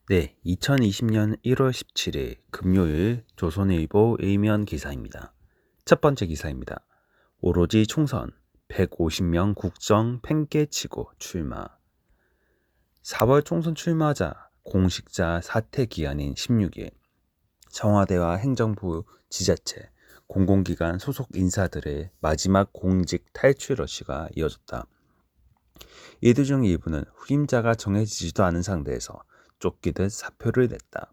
네, 2020년 1월 17일 금요일 조선일보 일면 기사입니다. 첫 번째 기사입니다. 오로지 총선 150명 국정 팽개치고 출마. 4월 총선 출마자 공식자 사퇴 기한인 16일 청와대와 행정부, 지자체, 공공기관 소속 인사들의 마지막 공직 탈출 러시가 이어졌다. 이들 중 일부는 후임자가 정해지지도 않은 상태에서 쫓기듯 사표를 냈다.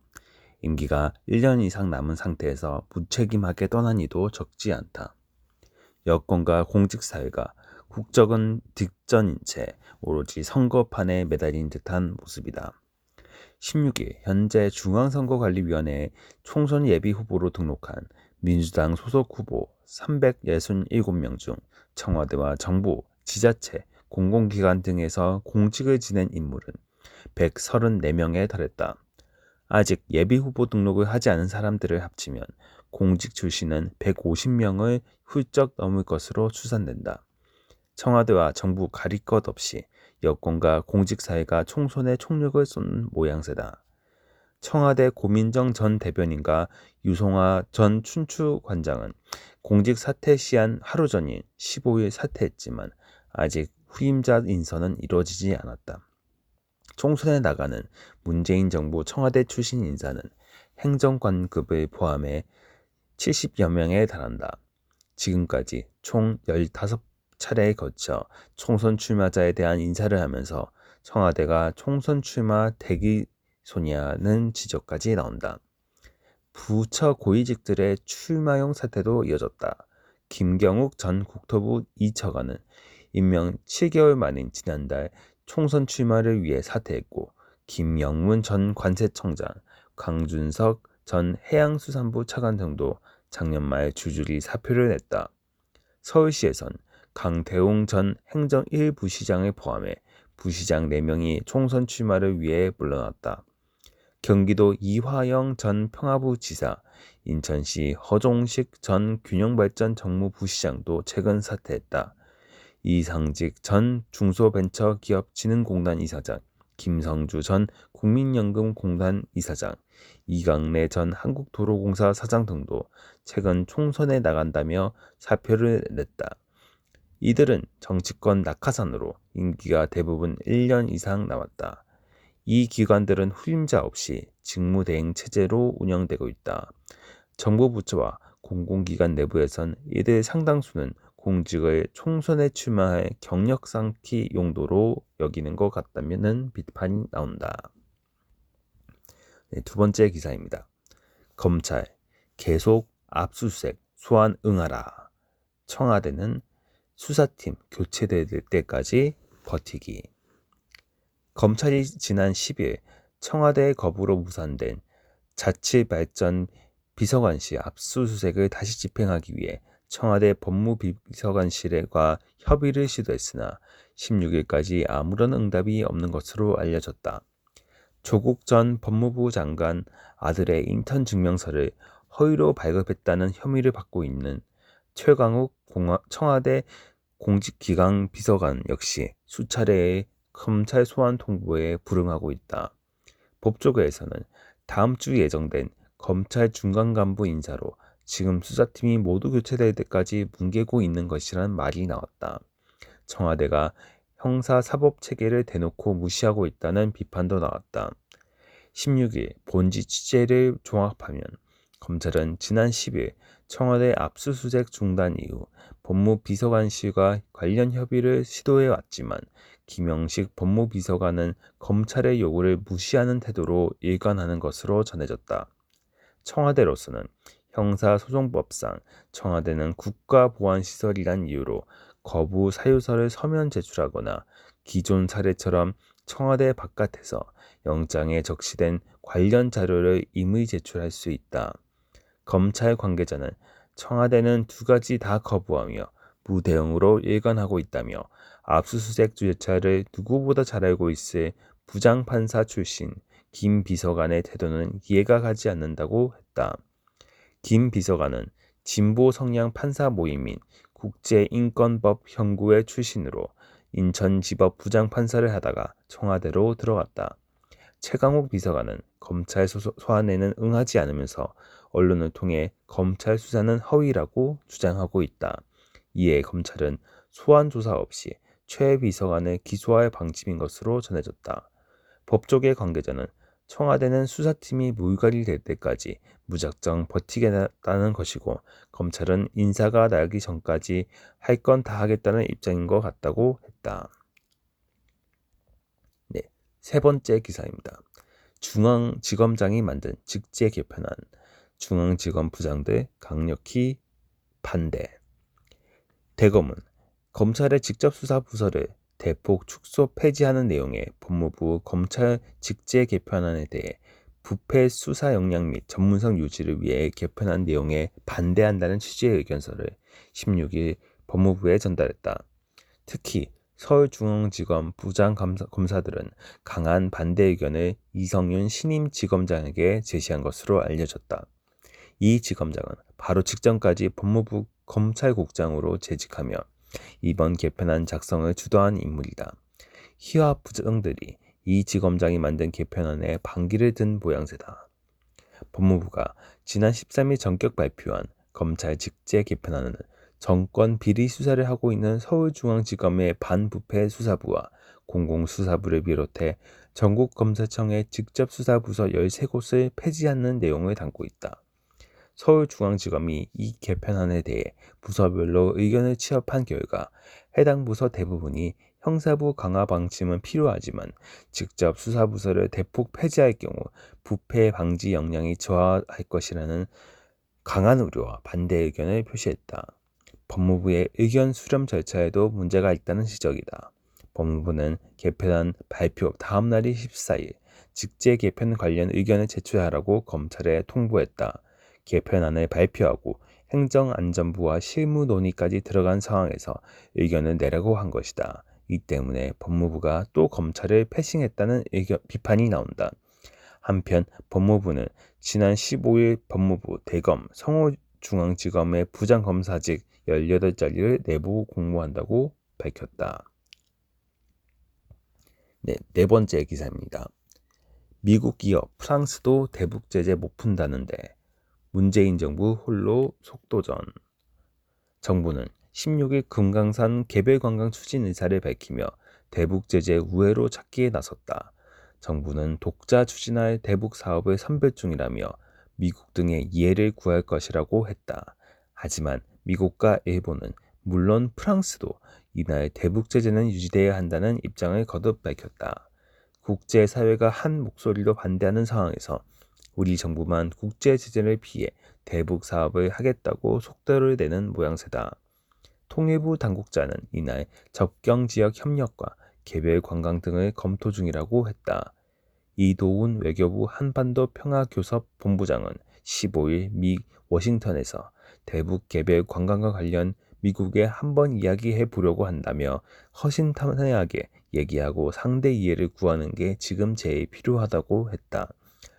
임기가 1년 이상 남은 상태에서 무책임하게 떠난 이도 적지 않다. 여권과 공직사회가 국적은 득전인 채 오로지 선거판에 매달린 듯한 모습이다. 16일 현재 중앙선거관리위원회에 총선 예비 후보로 등록한 민주당 소속 후보 367명 중 청와대와 정부, 지자체, 공공기관 등에서 공직을 지낸 인물은 134명에 달했다. 아직 예비 후보 등록을 하지 않은 사람들을 합치면 공직 출신은 150명을 훌쩍 넘을 것으로 추산된다. 청와대와 정부 가릴 것 없이 여권과 공직사회가 총선에 총력을 쏟는 모양새다. 청와대 고민정 전 대변인과 유송아 전 춘추관장은 공직 사퇴 시한 하루 전인 15일 사퇴했지만 아직 후임자 인선은 이루어지지 않았다. 총선에 나가는 문재인 정부 청와대 출신 인사는 행정관급을 포함해 70여 명에 달한다. 지금까지 총 15차례에 거쳐 총선 출마자에 대한 인사를 하면서 청와대가 총선 출마 대기소냐는 지적까지 나온다. 부처 고위직들의 출마용 사태도 이어졌다. 김경욱 전 국토부 2차관은 임명 7개월 만인 지난달 총선 출마를 위해 사퇴했고, 김영문 전 관세청장, 강준석 전 해양수산부 차관 등도 작년 말 줄줄이 사표를 냈다. 서울시에선 강태웅 전 행정 1부시장을 포함해 부시장 4명이 총선 출마를 위해 물러났다. 경기도 이화영 전 평화부지사, 인천시 허종식 전 균형발전 정무부시장도 최근 사퇴했다. 이상직 전 중소벤처기업진흥공단 이사장, 김성주 전 국민연금공단 이사장, 이강래 전 한국도로공사 사장 등도 최근 총선에 나간다며 사표를 냈다. 이들은 정치권 낙하산으로 임기가 대부분 1년 이상 남았다. 이 기관들은 후임자 없이 직무대행 체제로 운영되고 있다. 정부 부처와 공공기관 내부에선 이들 상당수는 공직을 총선에 출마할 경력 쌓기 용도로 여기는 것 같다는 비판이 나온다. 네, 두 번째 기사입니다. 검찰 계속 압수수색 소환 응하라. 청와대는 수사팀 교체될 때까지 버티기. 검찰이 지난 10일 청와대 거부로 무산된 자치발전 비서관실 압수수색을 다시 집행하기 위해 청와대 법무비서관실과 협의를 시도했으나 16일까지 아무런 응답이 없는 것으로 알려졌다. 조국 전 법무부 장관 아들의 인턴 증명서를 허위로 발급했다는 혐의를 받고 있는 최강욱 청와대 공직기강 비서관 역시 수차례의 검찰 소환 통보에 불응하고 있다. 법조계에서는 다음 주 예정된 검찰 중간 간부 인사로 지금 수사팀이 모두 교체될 때까지 뭉개고 있는 것이라는 말이 나왔다. 청와대가 형사사법체계를 대놓고 무시하고 있다는 비판도 나왔다. 16일 본지 취재를 종합하면 검찰은 지난 10일 청와대 압수수색 중단 이후 법무비서관실과 관련 협의를 시도해왔지만 김영식 법무비서관은 검찰의 요구를 무시하는 태도로 일관하는 것으로 전해졌다. 청와대로서는 형사소송법상 청와대는 국가보안시설이란 이유로 거부 사유서를 서면 제출하거나 기존 사례처럼 청와대 바깥에서 영장에 적시된 관련 자료를 임의 제출할 수 있다. 검찰 관계자는 청와대는 두 가지 다 거부하며 무대응으로 일관하고 있다며 압수수색 절차를 누구보다 잘 알고 있을 부장판사 출신 김 비서관의 태도는 이해가 가지 않는다고 했다. 김 비서관은 진보 성향 판사 모임인 국제인권법 연구회 출신으로 인천지법 부장판사를 하다가 청와대로 들어갔다. 최강욱 비서관은 검찰 소환에는 응하지 않으면서 언론을 통해 검찰 수사는 허위라고 주장하고 있다. 이에 검찰은 소환 조사 없이 최 비서관을 기소할 방침인 것으로 전해졌다. 법조계 관계자는 청와대는 수사팀이 물갈이 될 때까지 무작정 버티겠다는 것이고 검찰은 인사가 나기 전까지 할 건 다 하겠다는 입장인 것 같다고 했다. 네, 세 번째 기사입니다. 중앙지검장이 만든 직제 개편안, 중앙지검 부장들 강력히 반대. 대검은 검찰의 직접 수사 부서를 대폭 축소 폐지하는 내용의 법무부 검찰 직제 개편안에 대해 부패 수사 역량 및 전문성 유지를 위해 개편한 내용에 반대한다는 취지의 의견서를 16일 법무부에 전달했다. 특히 서울중앙지검 부장검사들은 강한 반대 의견을 이성윤 신임 지검장에게 제시한 것으로 알려졌다. 이 지검장은 바로 직전까지 법무부 검찰국장으로 재직하며 이번 개편안 작성을 주도한 인물이다. 희화 부장들이 이 지검장이 만든 개편안에 반기를 든 모양새다. 법무부가 지난 13일 전격 발표한 검찰 직제 개편안은 정권 비리 수사를 하고 있는 서울중앙지검의 반부패 수사부와 공공수사부를 비롯해 전국검사청의 직접 수사부서 13곳을 폐지하는 내용을 담고 있다. 서울중앙지검이 이 개편안에 대해 부서별로 의견을 취합한 결과 해당 부서 대부분이 형사부 강화 방침은 필요하지만 직접 수사부서를 대폭 폐지할 경우 부패 방지 역량이 저하할 것이라는 강한 우려와 반대 의견을 표시했다. 법무부의 의견 수렴 절차에도 문제가 있다는 지적이다. 법무부는 개편안 발표 다음 날이 14일 직제 개편 관련 의견을 제출하라고 검찰에 통보했다. 개편안을 발표하고 행정안전부와 실무 논의까지 들어간 상황에서 의견을 내라고 한 것이다. 이 때문에 법무부가 또 검찰을 패싱했다는 비판이 나온다. 한편 법무부는 지난 15일 법무부 대검 성호중앙지검의 부장검사직 18자리를 내부 공모한다고 밝혔다. 네 번째 기사입니다. 미국 기업 프랑스도 대북 제재 못 푼다는데 문재인 정부 홀로 속도전. 정부는 16일 금강산 개별관광 추진 의사를 밝히며 대북 제재 우회로 찾기에 나섰다. 정부는 독자 추진할 대북 사업을 선별 중이라며 미국 등의 이해를 구할 것이라고 했다. 하지만 미국과 일본은 물론 프랑스도 이날 대북 제재는 유지돼야 한다는 입장을 거듭 밝혔다. 국제사회가 한 목소리로 반대하는 상황에서 우리 정부만 국제 제재를 피해 대북 사업을 하겠다고 속도를 내는 모양새다. 통일부 당국자는 이날 접경 지역 협력과 개별 관광 등을 검토 중이라고 했다. 이도훈 외교부 한반도 평화교섭 본부장은 15일 미 워싱턴에서 대북 개별 관광과 관련 미국에 한번 이야기해 보려고 한다며 허심탄회하게 얘기하고 상대 이해를 구하는 게 지금 제일 필요하다고 했다.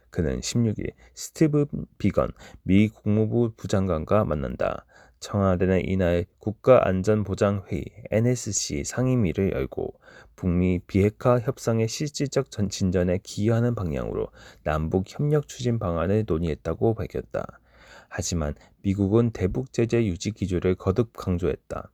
그는 16일 스티브 비건 미 국무부 부장관과 만난다. 청와대는 이날 국가안전보장회의 NSC 상임위를 열고 북미 비핵화 협상의 실질적 진전에 기여하는 방향으로 남북 협력 추진 방안을 논의했다고 밝혔다. 하지만 미국은 대북 제재 유지 기조를 거듭 강조했다.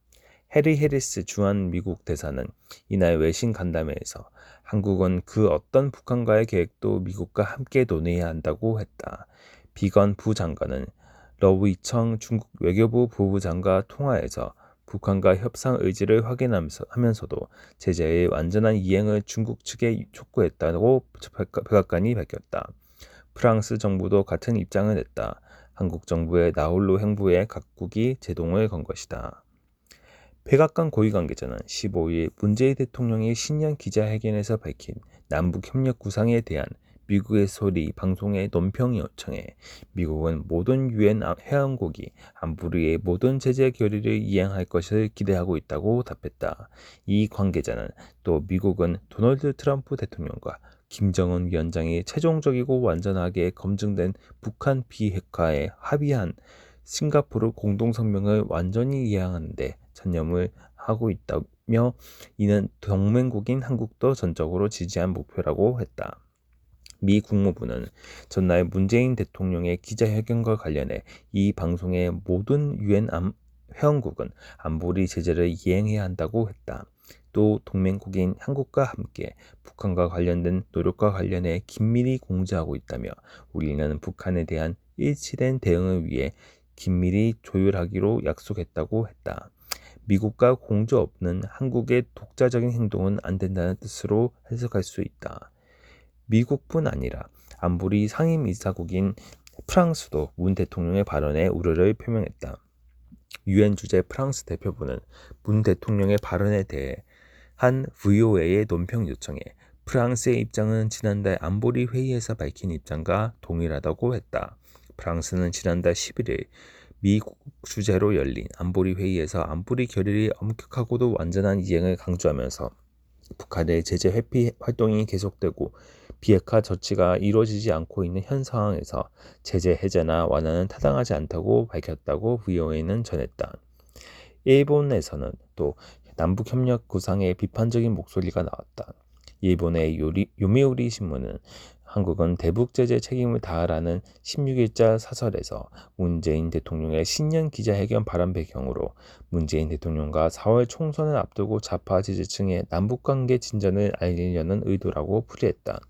해리 해리스 주한 미국 대사는 이날 외신 간담회에서 한국은 그 어떤 북한과의 계획도 미국과 함께 논의해야 한다고 했다. 비건 부장관은 러위청 중국 외교부 부부장과 통화에서 북한과 협상 의지를 확인하면서도 제재의 완전한 이행을 중국 측에 촉구했다고 백악관이 밝혔다. 프랑스 정부도 같은 입장을 냈다. 한국 정부의 나홀로 행보에 각국이 제동을 건 것이다. 백악관 고위 관계자는 15일 문재인 대통령이 신년 기자회견에서 밝힌 남북협력 구상에 대한 미국의 소리 방송의 논평 요청에 미국은 모든 유엔 회원국이 안보리의 모든 제재 결의를 이행할 것을 기대하고 있다고 답했다. 이 관계자는 또 미국은 도널드 트럼프 대통령과 김정은 위원장이 최종적이고 완전하게 검증된 북한 비핵화에 합의한 싱가포르 공동성명을 완전히 이행하는 데 전념을 하고 있다며 이는 동맹국인 한국도 전적으로 지지한 목표라고 했다. 미 국무부는 전날 문재인 대통령의 기자회견과 관련해 이 방송의 모든 유엔 회원국은 안보리 제재를 이행해야 한다고 했다. 또 동맹국인 한국과 함께 북한과 관련된 노력과 관련해 긴밀히 공조하고 있다며 우리는 북한에 대한 일치된 대응을 위해 긴밀히 조율하기로 약속했다고 했다. 미국과 공조 없는 한국의 독자적인 행동은 안 된다는 뜻으로 해석할 수 있다. 미국뿐 아니라 안보리 상임이사국인 프랑스도 문 대통령의 발언에 우려를 표명했다. 유엔 주재 프랑스 대표부는 문 대통령의 발언에 대해 한 VOA의 논평 요청에 프랑스의 입장은 지난달 안보리 회의에서 밝힌 입장과 동일하다고 했다. 프랑스는 지난달 11일 미국 주재로 열린 안보리 회의에서 안보리 결의의 엄격하고도 완전한 이행을 강조하면서 북한의 제재 회피 활동이 계속되고 비핵화 조치가 이루어지지 않고 있는 현 상황에서 제재 해제나 완화는 타당하지 않다고 밝혔다고 VOA는 전했다. 일본에서는 또 남북협력 구상에 비판적인 목소리가 나왔다. 일본의 요미우리 신문은 한국은 대북 제재 책임을 다하라는 16일자 사설에서 문재인 대통령의 신년 기자회견 발언 배경으로 문재인 대통령과 4월 총선을 앞두고 좌파 지지층의 남북관계 진전을 알리려는 의도라고 풀이했다.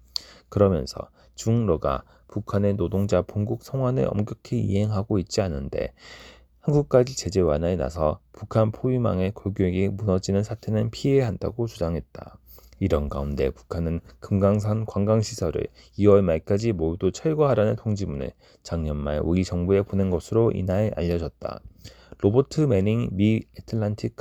그러면서 중러가 북한의 노동자 본국 송환을 엄격히 이행하고 있지 않은데 한국까지 제재 완화에 나서 북한 포위망의 골격이 무너지는 사태는 피해야 한다고 주장했다. 이런 가운데 북한은 금강산 관광시설을 2월 말까지 모두 철거하라는 통지문을 작년 말 우리 정부에 보낸 것으로 이날 알려졌다. 로버트 매닝 미 애틀랜틱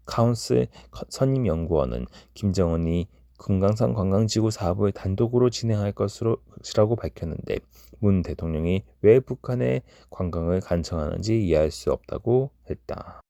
카운슬 선임연구원은 김정은이 금강산 관광지구 사업을 단독으로 진행할 것이라고 밝혔는데 문 대통령이 왜 북한의 관광을 간청하는지 이해할 수 없다고 했다.